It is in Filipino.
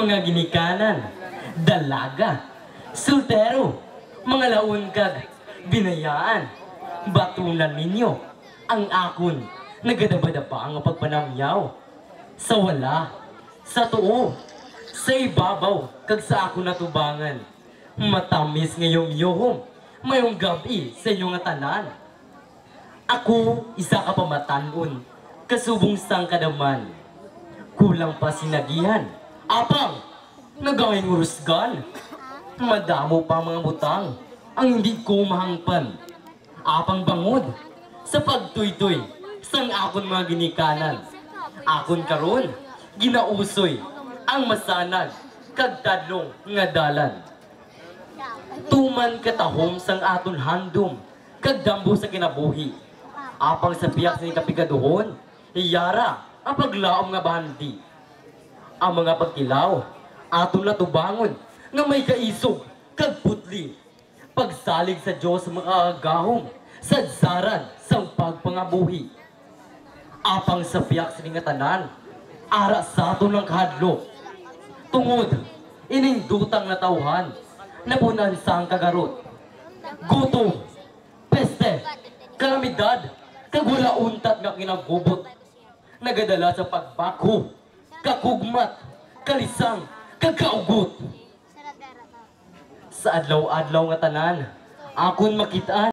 mga ginikanan, dalaga, sultero, mga laon kag binayaan, batunan ninyo ang akon nagadabadaba nga pagpanamyaw sa wala, sa tuo, sa ibabaw kag sa ako natubangan. Matamis ngayong yohom, mayong gabi sa inyo nga tanan. Ako isa ka pamatanon, kasubong sang kadaman. Kulang pa sinagihan, apang nagawing urusgan. Madamo pa mga butang ang hindi ko mahangpan. Apang bangod sa pagtuytoy sang akon mga ginikanan. Akon karon ginausoy ang masanag kag tadlong nga dalan. Tuman katahom sang aton handom kag dambo sa kinabuhi. Apang sa biyak sa kapigaduhon, iyara ang paglaom nga bandi. Ang mga pagkilaw, aton natubangon nga may kaisog kag putli. Pagsalig sa Diyos sa mga agahom, sadsaran sang pagpangabuhi. Apang sa biyak sa nga tanan, ara sa aton ng kahadlok. Tungod, ining dutang na tauhan, napunan sang kagarot. Gutom, peste, kalamidad, kag wala untat nga kinagubot. Nagadala sa pagbako, kakugmat, kalisang, kagkaugot. Sa adlaw-adlaw nga tanan, akon makitaan